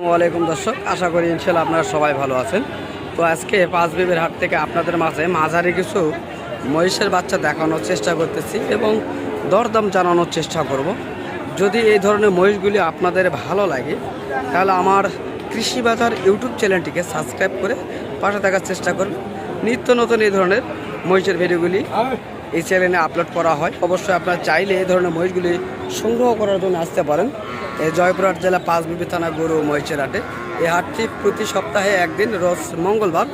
ওয়ালাইকুম দর্শক, আশা করি ইনশাল্লাহ আপনারা সবাই ভালো আছেন। তো আজকে পাঁচবিবির হাট থেকে আপনাদের মাঝে মাঝারি কিছু মহিষের বাচ্চা দেখানোর চেষ্টা করতেছি এবং দরদাম জানানোর চেষ্টা করব। যদি এই ধরনের মহিষগুলি আপনাদের ভালো লাগে তাহলে আমার কৃষি বাজার ইউটিউব চ্যানেলটিকে সাবস্ক্রাইব করে পাশে থাকার চেষ্টা করুন। নিত্য নতুন এই ধরনের মহিষের ভিডিওগুলি এই চ্যানেলে আপলোড করা হয়। অবশ্যই আপনারা চাইলে এই ধরনের মহিষগুলি সংগ্রহ করার জন্য আসতে পারেন। এই জয়পুরহাট জেলা পাঁচবিবি থানা গরু মহিষের হাটে এই হাটটি প্রতি সপ্তাহে একদিন রোজ মঙ্গলবার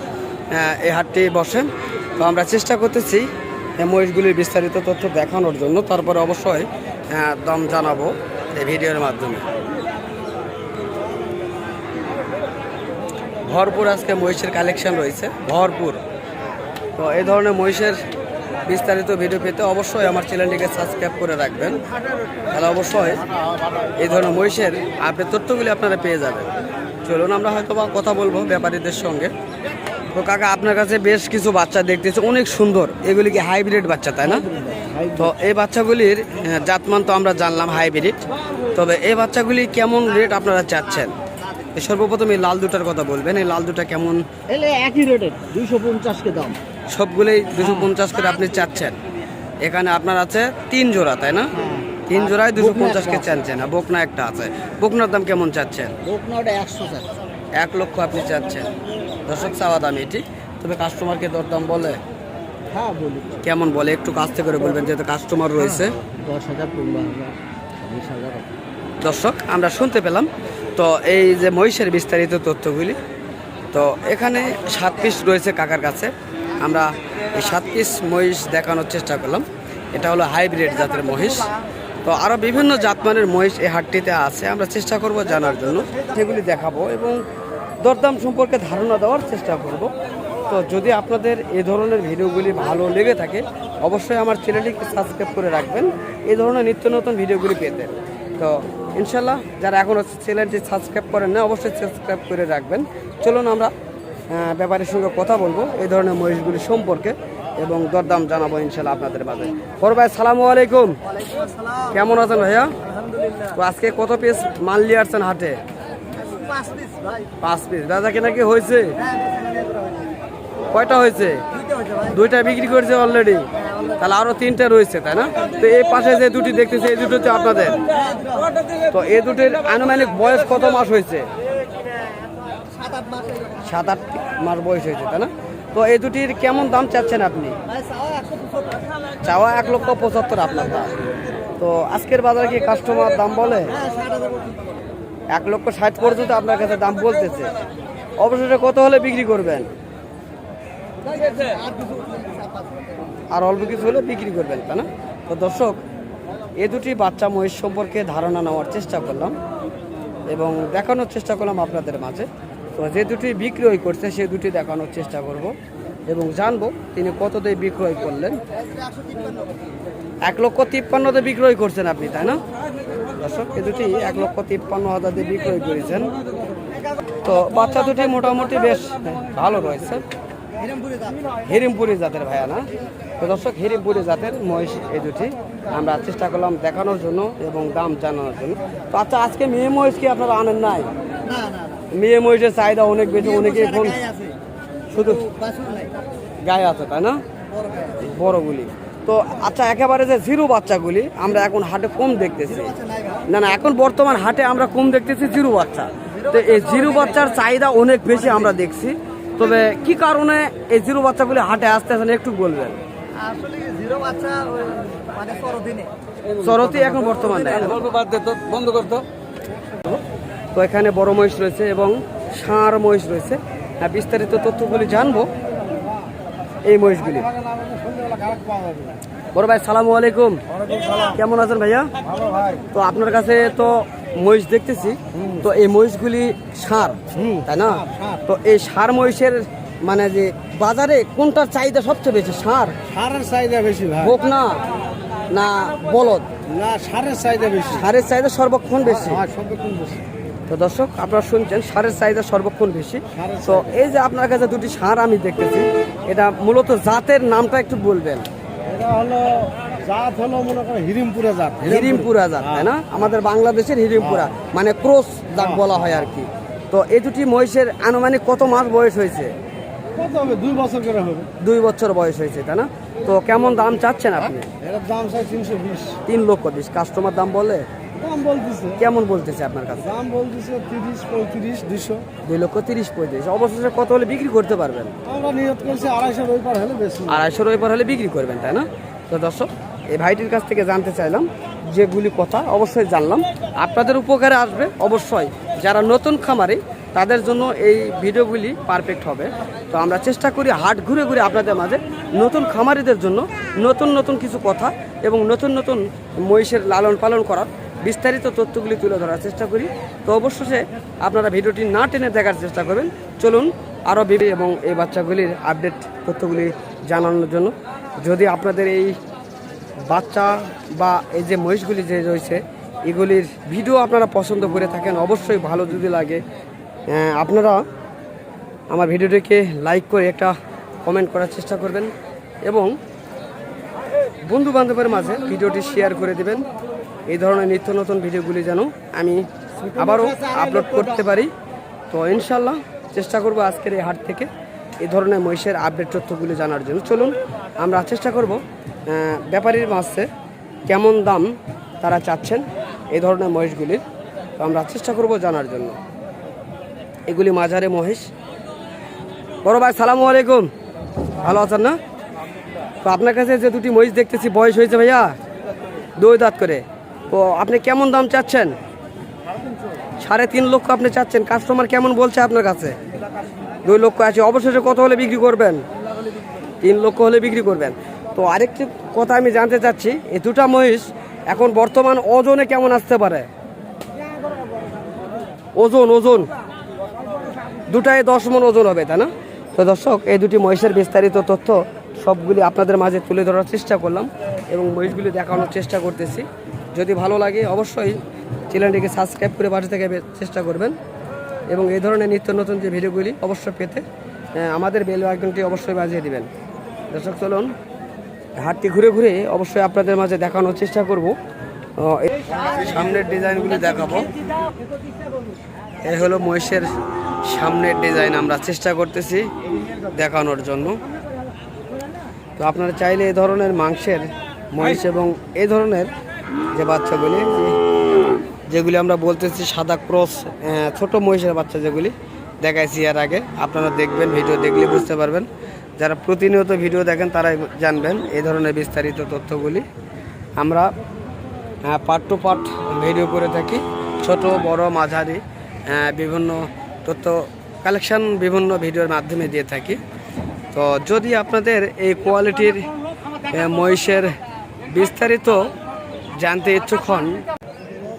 এই হাটটি বসে। তো আমরা চেষ্টা করতেছি এই মহিষগুলির বিস্তারিত তথ্য দেখানোর জন্য, তারপরে অবশ্যই দাম জানাবো এই ভিডিওর মাধ্যমে। ভরপুর আজকে মহিষের কালেকশন রয়েছে, ভরপুর। তো এই ধরনের মহিষের বিস্তারিত ভিডিও পেতে অবশ্যই আমার চ্যানেলটিকে সাবস্ক্রাইব করে রাখবেন, তাহলে অবশ্যই এই ধরনের মহিষের আপডেট তথ্যগুলি আপনারা পেয়ে যাবেন। চলুন আমরা হয়তো বা কথা বলবো ব্যাপারীদের সঙ্গে। তো কাকা, আপনার কাছে বেশ কিছু বাচ্চা দেখতেছে, অনেক সুন্দর। এগুলি কি হাইব্রিড বাচ্চা, তাই না? তো এই বাচ্চাগুলির জাতমান তো আমরা জানলাম হাইব্রিড, তবে এই বাচ্চাগুলি কেমন রেট আপনারা চাচ্ছেন? সর্বপ্রথম এই লাল দুটার কথা বলবেন। এই লাল দুটা কেমন? একই রেটের 250 কে দাম, সবগুলোই 250 করে আপনি চাচ্ছেন। এখানে আপনার আছে 3 জোড়া, তাই না? 3 জোড়ায় 250 কে চাচ্ছেন। আর বকনা একটা আছে, বকনার দাম কেমন চাচ্ছেন? বকনাটা 100 টাকা, 1 লক্ষ আপনি চাচ্ছেন। দর্শক চাওয়া দাম এটি, তবে কাস্টমারকে দরদাম বলে? হ্যাঁ বলি। কেমন বলে একটু কাছতে করে বলবেন, যেহেতু কাস্টমার রয়েছে। 10,000, 15,000, 20,000। দর্শক আমরা শুনতে পেলাম। তো এই যে মহিষের বিস্তারিত তথ্যগুলি, তো এখানে 7 পিস রয়েছে কাকার কাছে। আমরা এই 7 পিস মহিষ দেখানোর চেষ্টা করলাম। এটা হলো হাইব্রিড জাতের মহিষ। তো আরও বিভিন্ন জাতমানের মহিষ এই হাটটিতে আছে, আমরা চেষ্টা করব জানার জন্য, সেগুলি দেখাবো এবং দরদাম সম্পর্কে ধারণা দেওয়ার চেষ্টা করব। তো যদি আপনাদের এই ধরনের ভিডিওগুলি ভালো লেগে থাকে অবশ্যই আমার চ্যানেলটিকে সাবস্ক্রাইব করে রাখবেন এই ধরনের নিত্য নতুন ভিডিওগুলি পেতে। তো ইনশাল্লাহ যারা এখনও চ্যানেলটি সাবস্ক্রাইব করেন না অবশ্যই সাবস্ক্রাইব করে রাখবেন। চলুন আমরা ব্যাপারীর সঙ্গে কথা বলবো এই ধরনের মহিষগুলি সম্পর্কে এবং দরদাম জানাবো ইনশাল্লাহ আপনাদের মাঝে। বড় ভাই, সালামু আলাইকুম। কেমন আছেন ভাইয়া? তো আজকে কত পিস মাল নিয়ে আসছেন হাটে? 5 পিস। দাদা কেনা কি হয়েছে? কয়টা হয়েছে? 2টা বিক্রি করেছে অলরেডি, তাহলে আরো 3টা রয়েছে, তাই না? তো এই পাশে যে দুটি দেখতেছে এই দুটো হচ্ছে আপনাদের। তো এই দুটির আনুমানিক বয়স কত মাস হয়েছে? 7-8 মাস বয়স হয়েছে, তাই না? তো এই দুটির কেমন দাম চাচ্ছেন আপনি? চাওয়া 1,75,000 আপনার দাম। তো আজকের বাজারে কি কাস্টমার দাম বলে? 1,60,000 পর্যন্ত আপনার কাছে দাম বলতেছে। অবশেষে কত হলে বিক্রি করবেন? আর অল্প কিছু হলে বিক্রি করবেন, তাই না? তো দর্শক, এই দুটি বাচ্চা মহিষ সম্পর্কে ধারণা নেওয়ার চেষ্টা করলাম এবং দেখানোর চেষ্টা করলাম আপনাদের মাঝে। তো যে দুটি বিক্রয় করছে সে দুটি দেখানোর চেষ্টা করব এবং জানবো তিনি কত দিয়ে বিক্রয় করলেন। 1,53,000 বিক্রয় করছেন আপনি, তাই না? দর্শক, এই দুটি 1,53,000 দিয়ে বিক্রয় করেছেন। তো বাচ্চা দুটি মোটামুটি বেশ ভালো রয়েছে, হিরিমপুরি জাতের ভাইয়া, না? তো দর্শক, হিরিমপুরি জাতের মহিষ এই দুটি আমরা চেষ্টা করলাম দেখানোর জন্য এবং দাম জানানোর জন্য। তো আচ্ছা, আজকে মেয়ে মহিষ কি আপনারা আনেন নাই? মেয়ে মহিষের চাহিদা অনেক বেশি, অনেকে এখন শুধু গায়ে আছে, তাই না? বড়গুলি। তো আচ্ছা, একেবারে যে জিরো বাচ্চাগুলি আমরা এখন হাটে কম দেখতেছি, না এখন বর্তমান হাটে আমরা কম দেখতেছি জিরো বাচ্চা। তো এই জিরো বাচ্চার চাহিদা অনেক বেশি আমরা দেখছি, তবে কি কারণে এই জিরো বাচ্চাগুলি হাটে আসতেছেন একটু বলবেন? চরতি এখন বর্তমান বন্ধ করতো। তো এখানে বড় মহিষ রয়েছে এবং ষাঁড় মহিষ রয়েছে। বিস্তারিত তথ্যগুলি জানবো এই মহিষগুলি। বড় ভাই, সালামু আলাইকুম। কেমন আছেন ভাইয়া? তো আপনার কাছে তো মহিষ দেখতেছি, তো এই মহিষগুলি ষাঁড়, তাই না? তো এই ষাঁড় মহিষের মানে যে বাজারে কোনটার চাহিদা সবচেয়ে বেশি? ষাঁড়ের চাহিদা বেশি ভাই, বকনা না বলদ? না, ষাঁড়ের চাহিদা বেশি। ষাঁড়ের চাহিদা সর্বক্ষণ বেশি। সর্বক্ষণ বেশি। তো দর্শক, আপনারা শুনছেন ষাঁড়ের চাহিদা সর্বক্ষণ বেশি। তো এই যে আপনার কাছে দুটি ষাঁড় আমি দেখতেছি, এটা মূলত জাতের নামটা একটু বলবেন? এটা হলো জাত হলো মনে করেন হিরিমপুরা জাত। হিরিমপুরা জাত, তাই না? আমাদের বাংলাদেশের হিরিমপুরা মানে ক্রস জাত বলা হয় আর কি। তো এই দুটি মহিষের আনুমানিক কত মাস বয়স হয়েছে? কত হবে? 2 বছর করে হবে। 2 বছর বয়স হয়েছে, তাই না? তো কেমন দাম চাচ্ছেন আপনি? এর দাম চাই 320। 3,20,000। কাস্টমার দাম বলে দাম বলতেছে, কেমন বলতেছে আপনার কাছে? দাম বলতেছে 30, 35, 200। 2,30,000-35,000। অবশেষে কত হলে বিক্রি করতে পারবেন? আমরা নিয়ত করছি 250 ওই পার হলে বেশি। 250 ওই পার হলে বিক্রি করবেন, তাই না? তো দর্শক, এই ভাইটির কাছ থেকে জানতে চাইলাম যেগুলি কথা, অবশ্যই জানলাম আপনাদের উপকারে আসবে। অবশ্যই যারা নতুন খামারি তাদের জন্য এই ভিডিওগুলি পারফেক্ট হবে। তো আমরা চেষ্টা করি হাট ঘুরে ঘুরে আপনাদের মাঝে নতুন খামারিদের জন্য নতুন নতুন কিছু কথা এবং নতুন নতুন মহিষের লালন পালন করার বিস্তারিত তথ্যগুলি তুলে ধরার চেষ্টা করি। তো অবশ্যই আপনারা ভিডিওটি না টেনে দেখার চেষ্টা করবেন। চলুন আরও বিবি এবং এই বাচ্চাগুলির আপডেট তথ্যগুলি জানানোর জন্য। যদি আপনাদের এই বাচ্চা বা এই যে মহিষগুলি যে রয়েছে এগুলির ভিডিও আপনারা পছন্দ করে থাকেন, অবশ্যই ভালো যদি লাগে আপনারা আমার ভিডিওটিকে লাইক করে একটা কমেন্ট করার চেষ্টা করবেন এবং বন্ধু বান্ধবের মাঝে ভিডিওটি শেয়ার করে দেবেন। এই ধরনের নিত্য নতুন ভিডিওগুলি যেন আমি আবারও আপলোড করতে পারি। তো ইনশাল্লাহ চেষ্টা করব আজকের এই হাট থেকে এই ধরনের মহিষের আপডেট তথ্যগুলি জানার জন্য। চলুন আমরা চেষ্টা করব ব্যাপারীর মাঝে কেমন দাম তারা চাচ্ছেন এই ধরনের মহিষগুলির। তো আমরা চেষ্টা করব জানার জন্য। এগুলি মাঝারে মহিষ। বড় ভাই সালামু আলাইকুম, ভালো আছেন না? তো আপনার কাছে যে দুটি মহিষ দেখতেছি বয়স হয়েছে ভাইয়া 2 দাঁত করে, তো আপনি কেমন দাম চাচ্ছেন? 3.5 লক্ষ আপনি চাচ্ছেন। কাস্টমার কেমন বলছে আপনার কাছে? 2 লক্ষ আছে। অবশেষে কত হলে বিক্রি করবেন? 3 লক্ষ হলে বিক্রি করবেন। তো আরেকটি কথা আমি জানতে চাচ্ছি, এই দুটা মহিষ এখন বর্তমান ওজনে কেমন আসতে পারে? ওজন দুটাই 10 মণ ওজন হবে, তাই না? তো দর্শক, এই দুটি মহিষের বিস্তারিত তথ্য সবগুলি আপনাদের মাঝে তুলে ধরার চেষ্টা করলাম এবং মহিষগুলি দেখানোর চেষ্টা করতেছি। যদি ভালো লাগে অবশ্যই চ্যানেলটিকে সাবস্ক্রাইব করে পাশে থেকে চেষ্টা করবেন এবং এই ধরনের নিত্য নতুন যে ভিডিওগুলি অবশ্যই পেতে আমাদের বেল আইকনটি অবশ্যই বাজিয়ে দিবেন। দর্শক, চলুন হাটটি ঘুরে ঘুরে অবশ্যই আপনাদের মাঝে দেখানোর চেষ্টা করব। সামনের ডিজাইনগুলি দেখাবো। এই হলো মহিষের সামনের ডিজাইন, আমরা চেষ্টা করতেছি দেখানোর জন্য। তো আপনারা চাইলে এই ধরনের মাংসের মহিষ এবং এই ধরনের যে বাচ্চাগুলি যেগুলি আমরা বলতেছি সাদা ক্রস ছোট মহিষের বাচ্চা যেগুলি দেখাইছি এর আগে, আপনারা দেখবেন, ভিডিও দেখলে বুঝতে পারবেন। যারা প্রতিনিয়ত ভিডিও দেখেন তারাই জানবেন এই ধরনের বিস্তারিত তথ্যগুলি। আমরা পার্ট টু পার্ট ভিডিও করে থাকি, ছোট বড় মাঝারি বিভিন্ন তথ্য কালেকশন বিভিন্ন ভিডিওর মাধ্যমে দিয়ে থাকি। তো যদি আপনাদের এই কোয়ালিটির মহিষের বিস্তারিত জানতে ইচ্ছুক হন,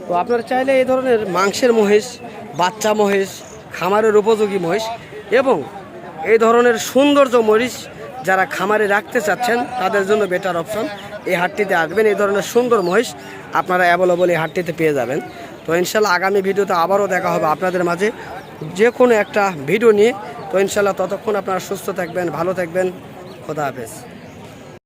তো আপনারা চাইলে এই ধরনের মাংসের মহিষ, বাচ্চা মহিষ, খামারের উপযোগী মহিষ এবং এই ধরনের সৌন্দর্য মহিষ যারা খামারে রাখতে চাচ্ছেন তাদের জন্য বেটার অপশন। এই হাটটিতে আসবেন, এই ধরনের সুন্দর মহিষ আপনারা অ্যাভেলেবল এই হাটটিতে পেয়ে যাবেন। তো ইনশাল্লাহ আগামী ভিডিওতে আবারও দেখা হবে আপনাদের মাঝে যে কোনো একটা ভিডিও নিয়ে। তো ইনশাল্লাহ ততক্ষণ আপনারা সুস্থ থাকবেন, ভালো থাকবেন। খোদা হাফেজ।